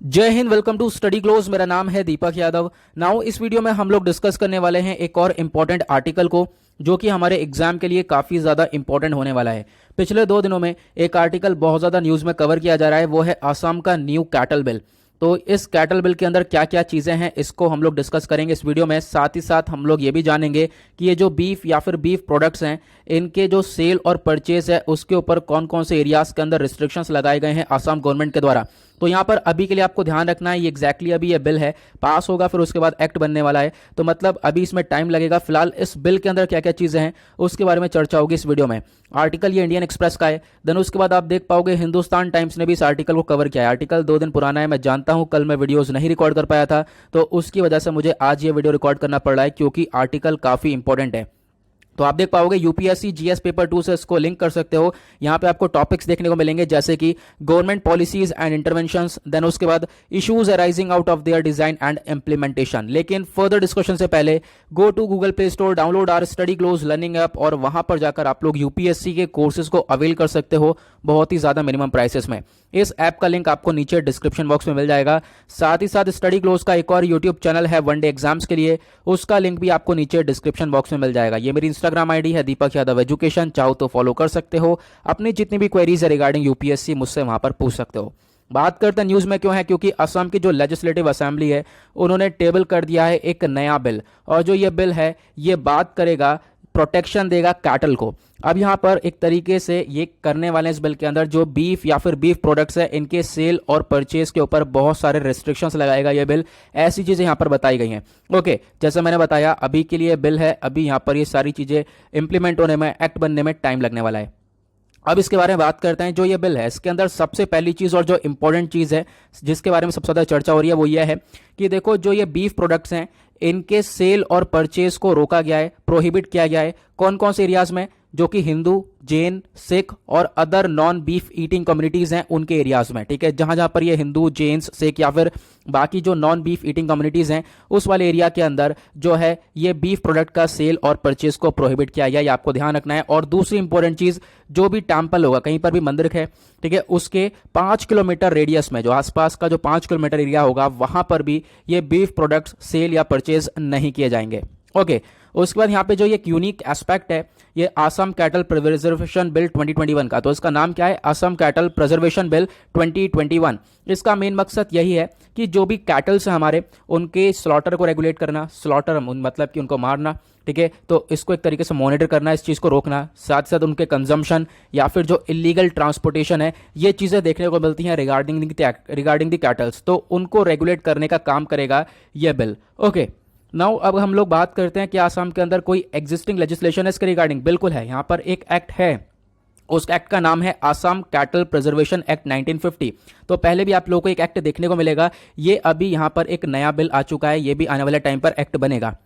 जय हिंद। Welcome to study close. मेरा नाम है दीपक यादव। नाउ इस वीडियो में हम लोग डिस्कस करने वाले हैं एक और इम्पॉर्टेंट आर्टिकल को, जो कि हमारे एग्जाम के लिए काफ़ी ज़्यादा इंपॉर्टेंट होने वाला है। पिछले 2 दिनों में एक आर्टिकल बहुत ज़्यादा न्यूज़ में कवर किया जा रहा है, वो है आसाम का न्यू कैटल बिल। तो इस कैटल बिल के अंदर क्या क्या चीज़ें हैं, इसको हम लोग डिस्कस करेंगे इस वीडियो में। साथ ही साथ हम लोग ये भी जानेंगे कि ये जो बीफ या फिर बीफ प्रोडक्ट्स हैं, इनके जो सेल और परचेज है उसके ऊपर कौन कौन से एरियाज के अंदर रिस्ट्रिक्शंस लगाए गए हैं आसाम गवर्नमेंट के द्वारा। तो यहाँ पर अभी के लिए आपको ध्यान रखना है, ये एग्जैक्टली अभी ये बिल है, पास होगा फिर उसके बाद एक्ट बनने वाला है, तो मतलब अभी इसमें टाइम लगेगा। फिलहाल इस बिल के अंदर क्या क्या चीज़ें हैं उसके बारे में चर्चा होगी इस वीडियो में। आर्टिकल ये इंडियन एक्सप्रेस का है। देन उसके बाद आप देख पाओगे हिंदुस्तान टाइम्स ने भी इस आर्टिकल को कवर किया है। आर्टिकल 2 दिन पुराना है, मैं जानता हूँ, कल मैं वीडियोज़ नहीं रिकॉर्ड कर पाया था, तो उसकी वजह से मुझे आज ये वीडियो रिकॉर्ड करना पड़ रहा है, क्योंकि आर्टिकल काफ़ी इंपॉर्टेंट है। तो आप देख पाओगे यूपीएससी जीएस पेपर 2 से इसको लिंक कर सकते हो। यहाँ पे आपको टॉपिक्स देखने को मिलेंगे जैसे कि government policies and interventions, then उसके बाद issues arising out of their design and implementation. लेकिन फर्दर डिस्कशन से पहले go to Google play store, download our study close learning app, और वहां पर जाकर आप लोग यूपीएससी के कोर्सेज को अवेल कर सकते हो बहुत ही ज्यादा मिनिमम प्राइसेस में। इस ऐप का लिंक आपको नीचे डिस्क्रिप्शन बॉक्स में मिल जाएगा। साथ ही साथ स्टडी क्लोज का एक और यूट्यूब चैनल है वनडे एग्जाम्स के लिए, उसका लिंक भी आपको नीचे डिस्क्रिप्शन बॉक्स में मिल जाएगा। ये मेरी इंस्टाग्राम आईडी है दीपक यादव एजुकेशन, चाहो तो फॉलो कर सकते हो। अपनी जितनी भी क्वेरीज है रिगार्डिंग यूपीएससी मुझसे वहां पर पूछ सकते हो। बात करते हैं न्यूज में क्यों है, क्योंकि असम की जो लेजिस्लेटिव असेंबली है उन्होंने टेबल कर दिया है एक नया बिल, और जो ये बिल है ये बात करेगा, प्रोटेक्शन देगा कैटल को। अब यहाँ पर एक तरीके से ये करने वाले इस बिल के अंदर जो बीफ या फिर बीफ प्रोडक्ट्स है इनके सेल और परचेज के ऊपर बहुत सारे रेस्ट्रिक्शंस लगाएगा ये बिल। ऐसी चीज़ें यहाँ पर बताई गई हैं। ओके, जैसे मैंने बताया अभी के लिए बिल है, अभी यहाँ पर ये सारी चीज़ें इंप्लीमेंट होने में, एक्ट बनने में टाइम लगने वाला है। अब इसके बारे में बात करते हैं। जो ये बिल है इसके अंदर सबसे पहली चीज़ और जो इंपॉर्टेंट चीज़ है जिसके बारे में सबसे ज़्यादा चर्चा हो रही है वो ये है कि देखो, जो ये बीफ प्रोडक्ट्स हैं इनके सेल और परचेज को रोका गया है, प्रोहिबिट किया गया है। कौन कौन से एरियाज में? जो कि हिंदू, जैन, सिख और other non beef eating communities हैं उनके एरियाज में, ठीक है। जहां जहां पर ये हिंदू, जैन, सिख या फिर बाकी जो नॉन बीफ ईटिंग कम्युनिटीज हैं उस वाले एरिया के अंदर जो है ये बीफ प्रोडक्ट का सेल और परचेज को प्रोहिबिट किया गया, ये आपको ध्यान रखना है। और दूसरी इंपॉर्टेंट चीज, जो भी टेम्पल होगा, कहीं पर भी मंदिर है, ठीक है, उसके 5 किलोमीटर रेडियस में, जो आसपास का जो 5 किलोमीटर एरिया होगा वहां पर भी ये बीफ प्रोडक्ट्स सेल या परचेज नहीं किए जाएंगे। ओके, उसके बाद यहाँ पे जो ये यूनिक एस्पेक्ट है ये आसाम कैटल प्रिजर्वेशन बिल 2021 का, तो इसका नाम क्या है? Assam cattle preservation bill 2021। इसका मेन मकसद यही है कि जो भी कैटल्स हैं हमारे, उनके स्लॉटर को रेगुलेट करना। स्लॉटर मतलब कि उनको मारना, ठीक है, तो इसको एक तरीके से मॉनिटर करना, इस चीज़ को रोकना। साथ साथ उनके कंजम्पशन या फिर जो इलीगल ट्रांसपोर्टेशन है, ये चीज़ें देखने को मिलती हैं रिगार्डिंग द कैटल्स, तो उनको रेगुलेट करने का काम करेगा यह बिल। ओके, नाउ अब हम लोग बात करते हैं कि आसाम के अंदर कोई एग्जिस्टिंग लेजिस्लेशन है इसके रिगार्डिंग। बिल्कुल है, यहाँ पर एक एक्ट है, उस एक्ट का नाम है आसाम कैटल प्रिजर्वेशन एक्ट 1950। तो पहले भी आप लोगों को एक एक्ट देखने को मिलेगा, ये अभी यहाँ पर एक नया बिल आ चुका है, ये भी आने वाले टाइम पर एक्ट बनेगा।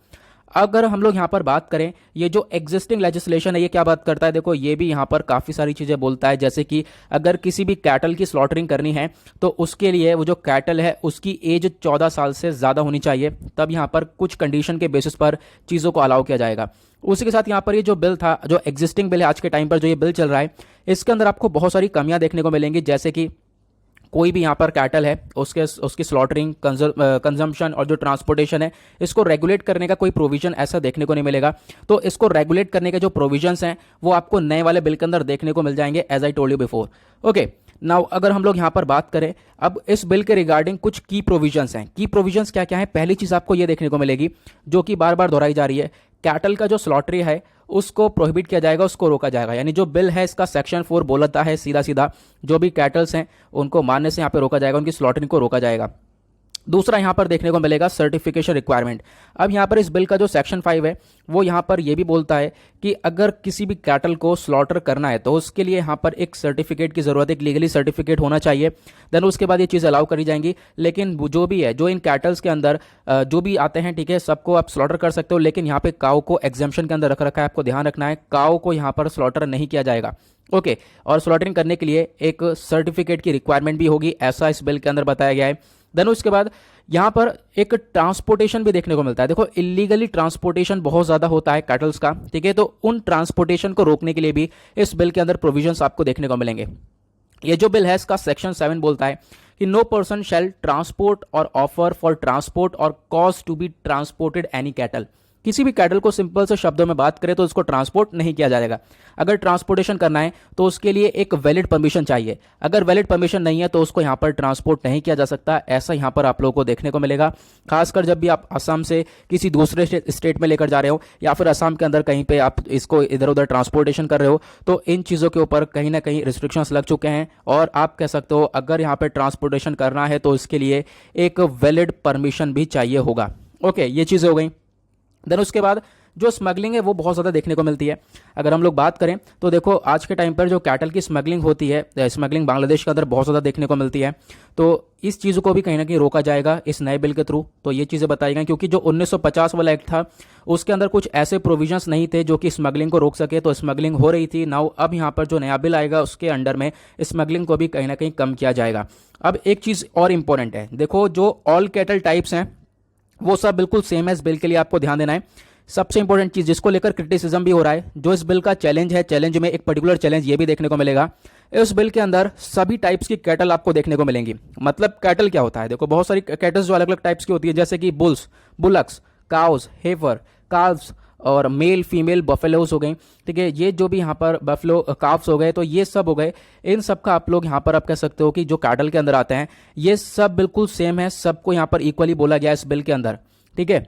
अगर हम लोग यहाँ पर बात करें, ये जो एग्जिस्टिंग लेजिस्लेशन है ये क्या बात करता है? देखो, ये भी यहाँ पर काफ़ी सारी चीज़ें बोलता है, जैसे कि अगर किसी भी कैटल की स्लॉटरिंग करनी है तो उसके लिए वो जो कैटल है उसकी एज 14 साल से ज़्यादा होनी चाहिए, तब यहाँ पर कुछ कंडीशन के बेसिस पर चीज़ों को अलाउ किया जाएगा। उसी के साथ यहाँ पर ये जो बिल था, जो एग्जिस्टिंग बिल है आज के टाइम पर जो ये बिल चल रहा है, इसके अंदर आपको बहुत सारी कमियाँ देखने को मिलेंगी, जैसे कि कोई भी यहाँ पर कैटल है उसकी स्लॉटरिंग, कंजम्पशन और जो ट्रांसपोर्टेशन है, इसको रेगुलेट करने का कोई प्रोविजन ऐसा देखने को नहीं मिलेगा। तो इसको रेगुलेट करने के जो प्रोविजंस हैं वो आपको नए वाले बिल के अंदर देखने को मिल जाएंगे, as I told you before. Okay, now अगर हम लोग यहाँ पर बात करें अब इस बिल के रिगार्डिंग, कुछ की प्रोविजंस हैं। की प्रोविजंस क्या क्या है? पहली चीज़ आपको ये देखने को मिलेगी, जो कि बार बार दोहराई जा रही है, कैटल का जो स्लॉटरी है उसको प्रोहिबिट किया जाएगा, उसको रोका जाएगा। यानी जो बिल है इसका सेक्शन 4 बोलता है सीधा सीधा, जो भी कैटल्स हैं उनको मारने से यहाँ पे रोका जाएगा, उनकी स्लॉटरिंग को रोका जाएगा। दूसरा यहाँ पर देखने को मिलेगा सर्टिफिकेशन रिक्वायरमेंट। अब यहाँ पर इस बिल का जो सेक्शन 5 है वो यहाँ पर ये भी बोलता है कि अगर किसी भी कैटल को स्लॉटर करना है तो उसके लिए यहाँ पर एक सर्टिफिकेट की जरूरत है, एक लीगली सर्टिफिकेट होना चाहिए। देन उसके बाद ये चीज़ अलाउ करी जाएंगी। लेकिन जो भी है, जो इन कैटल्स के अंदर जो भी आते हैं, ठीक है, सबको आप स्लॉटर कर सकते हो, लेकिन यहाँ पे काऊ को एग्जेम्पशन के अंदर रख रखा है। आपको ध्यान रखना है, काऊ को यहाँ पर स्लॉटर नहीं किया जाएगा। ओके, और स्लॉटरिंग करने के लिए एक सर्टिफिकेट की रिक्वायरमेंट भी होगी, ऐसा इस बिल के अंदर बताया गया है। देन उसके बाद यहाँ पर एक ट्रांसपोर्टेशन भी देखने को मिलता है। देखो, इलीगली ट्रांसपोर्टेशन बहुत ज़्यादा होता है कैटल्स का, ठीक है, तो उन ट्रांसपोर्टेशन को रोकने के लिए भी इस बिल के अंदर प्रोविजंस आपको देखने को मिलेंगे। ये जो बिल है इसका सेक्शन 7 बोलता है कि no person shall transport or offer for transport or cause to be transported any cattle. किसी भी कैटल को सिंपल से शब्दों में बात करें तो इसको ट्रांसपोर्ट नहीं किया जाएगा। अगर ट्रांसपोर्टेशन करना है तो उसके लिए एक वैलिड परमिशन चाहिए। अगर वैलिड परमिशन नहीं है तो उसको यहाँ पर ट्रांसपोर्ट नहीं किया जा सकता। ऐसा यहाँ पर आप लोगों को देखने को मिलेगा, खासकर जब भी आप असम से किसी दूसरे स्टेट में लेकर जा रहे हो या फिर असम के अंदर कहीं पे आप इसको इधर उधर ट्रांसपोर्टेशन कर रहे हो, तो इन चीज़ों के ऊपर कहीं ना कहीं रिस्ट्रिक्शंस लग चुके हैं। और आप कह सकते हो अगर यहाँ पर ट्रांसपोर्टेशन करना है तो इसके लिए एक वैलिड परमिशन भी चाहिए होगा। ओके, ये चीज़ें हो गई। देन उसके बाद जो स्मगलिंग है वो बहुत ज़्यादा देखने को मिलती है। अगर हम लोग बात करें तो देखो आज के टाइम पर जो कैटल की स्मगलिंग होती है, स्मगलिंग बांग्लादेश के अंदर बहुत ज़्यादा देखने को मिलती है। तो इस चीज़ को भी कहीं ना कहीं रोका जाएगा इस नए बिल के थ्रू। तो ये चीज़ें बताई गई, क्योंकि जो 1950 वाला एक्ट था उसके अंदर कुछ ऐसे प्रोविजंस नहीं थे जो कि स्मगलिंग को रोक सके, तो स्मगलिंग हो रही थी। नाउ अब यहाँ पर जो नया बिल आएगा उसके अंडर में स्मगलिंग को भी कहीं ना कहीं कम किया जाएगा। अब एक चीज़ और इंपॉर्टेंट है, देखो जो ऑल कैटल टाइप्स हैं वो सब बिल्कुल सेम है। इस बिल के लिए आपको ध्यान देना है। सबसे इंपॉर्टेंट चीज जिसको लेकर क्रिटिसिज्म भी हो रहा है, जो इस बिल का चैलेंज है, चैलेंज में एक पर्टिकुलर चैलेंज ये भी देखने को मिलेगा, इस बिल के अंदर सभी टाइप्स की कैटल आपको देखने को मिलेंगी। मतलब कैटल क्या होता है, देखो बहुत सारी कैटल्स जो अलग अलग टाइप्स की होती है, जैसे कि बुल्स, बुलक्स, काउज, हेफर, काल्व्स और मेल फीमेल बफेलोज हो गई। ठीक है, ये जो भी यहाँ पर बफेलो काफ्स हो गए, तो ये सब हो गए। इन सब का आप लोग यहाँ पर आप कह सकते हो कि जो कैटल के अंदर आते हैं ये सब बिल्कुल सेम है, सबको यहाँ पर इक्वली बोला गया है इस बिल के अंदर। ठीक है,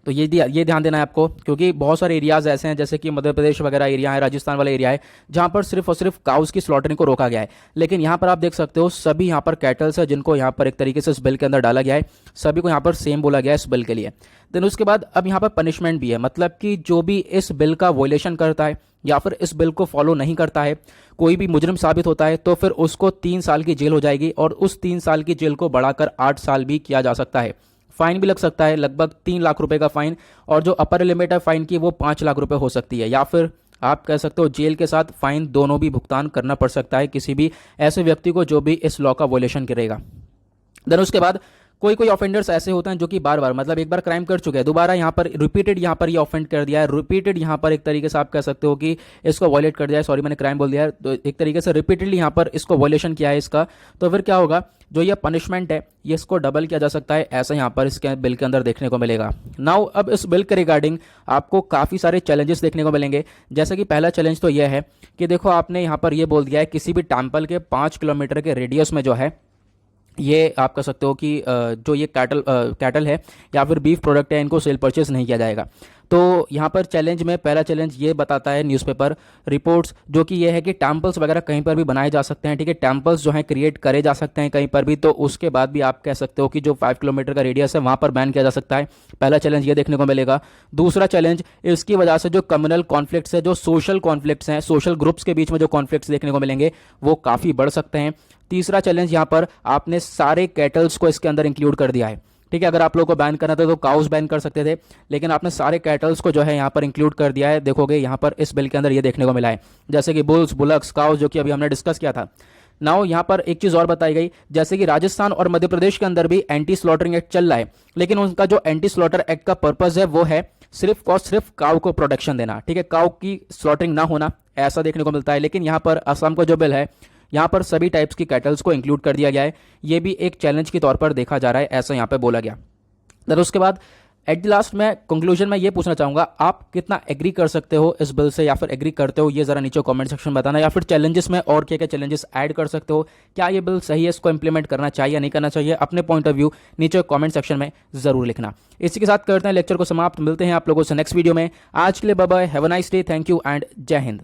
तो ये ध्यान देना है आपको, क्योंकि बहुत सारे एरियाज ऐसे हैं जैसे कि मध्य प्रदेश वगैरह एरिया है, राजस्थान वाला एरिया है, जहां पर सिर्फ और सिर्फ काउस की स्लॉटरिंग को रोका गया है। लेकिन यहां पर आप देख सकते हो सभी यहां पर कैटल्स है जिनको यहां पर एक तरीके से इस बिल के अंदर डाला गया है, सभी को यहां पर सेम बोला गया है इस बिल के लिए। देन उसके बाद अब यहां पर पनिशमेंट भी है, मतलब कि जो भी इस बिल का वॉयलेशन करता है या फिर इस बिल को फॉलो नहीं करता है, कोई भी मुजरिम साबित होता है तो फिर उसको 3 साल की जेल हो जाएगी, और उस 3 साल की जेल को बढ़ाकर 8 साल भी किया जा सकता है। फाइन भी लग सकता है, लगभग 3 लाख रुपए का फाइन, और जो अपर लिमिट है फाइन की वो 5 लाख रुपए हो सकती है, या फिर आप कह सकते हो जेल के साथ फाइन दोनों भी भुगतान करना पड़ सकता है किसी भी ऐसे व्यक्ति को जो भी इस लॉ का वॉयलेशन करेगा। देन उसके बाद कोई कोई ऑफेंडर्स ऐसे होते हैं जो कि बार बार, मतलब एक बार क्राइम कर चुके हैं, दोबारा यहाँ पर रिपीटेड यहाँ पर ये ऑफेंड कर दिया है, रिपीटेड यहाँ पर एक तरीके से आप कह सकते हो कि इसको वॉयलेट कर दिया है, सॉरी मैंने क्राइम बोल दिया है, तो एक तरीके से रिपीटेडली यहाँ पर इसको वॉयलेशन किया है इसका, तो फिर क्या होगा, जो ये पनिशमेंट है ये इसको डबल किया जा सकता है, ऐसा यहाँ पर इसके बिल के अंदर देखने को मिलेगा। नाउ अब इस बिल के रिगार्डिंग आपको काफ़ी सारे चैलेंजेस देखने को मिलेंगे। जैसे कि पहला चैलेंज तो यह है कि देखो आपने यहाँ पर ये बोल दिया है किसी भी टेम्पल के 5 किलोमीटर के रेडियस में जो है ये आप कह सकते हो कि जो ये कैटल है या फिर बीफ प्रोडक्ट है इनको सेल परचेज नहीं किया जाएगा। तो यहाँ पर चैलेंज में पहला चैलेंज ये बताता है न्यूज़पेपर रिपोर्ट्स, जो कि ये है कि टेम्पल्स वगैरह कहीं पर भी बनाए जा सकते हैं। ठीक है, टेम्पल्स जो हैं क्रिएट करे जा सकते हैं कहीं पर भी, तो उसके बाद भी आप कह सकते हो कि जो 5 किलोमीटर का रेडियस है वहाँ पर बैन किया जा सकता है। पहला चैलेंज ये देखने को मिलेगा। दूसरा चैलेंज, इसकी वजह से जो कम्युनल कॉन्फ्लिक्ट्स है, जो सोशल कॉन्फ्लिक्ट्स हैं, सोशल ग्रुप्स के बीच में जो कॉन्फ्लिक्ट्स देखने को मिलेंगे वो काफ़ी बढ़ सकते हैं। तीसरा चैलेंज, यहाँ पर आपने सारे कैटल्स को इसके अंदर इंक्लूड कर दिया है। ठीक है, अगर आप लोगों को बैन करना था तो काउस बैन कर सकते थे, लेकिन आपने सारे कैटल्स को जो है यहाँ पर इंक्लूड कर दिया है। देखोगे यहाँ पर इस बिल के अंदर ये देखने को मिला है, जैसे कि बुल्स, बुलक्स, काउस, जो कि अभी हमने डिस्कस किया था। नाउ यहाँ पर एक चीज़ और बताई गई, जैसे कि राजस्थान और मध्य प्रदेश के अंदर भी एंटी स्लॉटरिंग एक्ट चल रहा है, लेकिन उनका जो एंटी स्लॉटर एक्ट का पर्पज़ है वो है सिर्फ और सिर्फ काउ को प्रोटेक्शन देना। ठीक है, काउ की स्लॉटरिंग ना होना, ऐसा देखने को मिलता है। लेकिन यहाँ पर असम का जो बिल है यहाँ पर सभी टाइप्स की कैटल्स को इंक्लूड कर दिया गया है। ये भी एक चैलेंज के तौर पर देखा जा रहा है, ऐसा यहाँ पे बोला गया। देन उसके बाद एट द लास्ट में कंक्लूजन में ये पूछना चाहूँगा, आप कितना एग्री कर सकते हो इस बिल से, या फिर एग्री करते हो ये ज़रा नीचे कमेंट सेक्शन में बताना, या फिर चैलेंजेस में और क्या क्या चैलेंजेस ऐड कर सकते हो, क्या ये बिल सही है, इसको इंप्लीमेंट करना चाहिए या नहीं करना चाहिए, अपने पॉइंट ऑफ व्यू नीचे कमेंट सेक्शन में ज़रूर लिखना। इसी के साथ करते हैं लेक्चर को समाप्त, मिलते हैं आप लोगों से नेक्स्ट वीडियो में। आज के लिए bye bye, have a nice day, thank you and जय हिंद।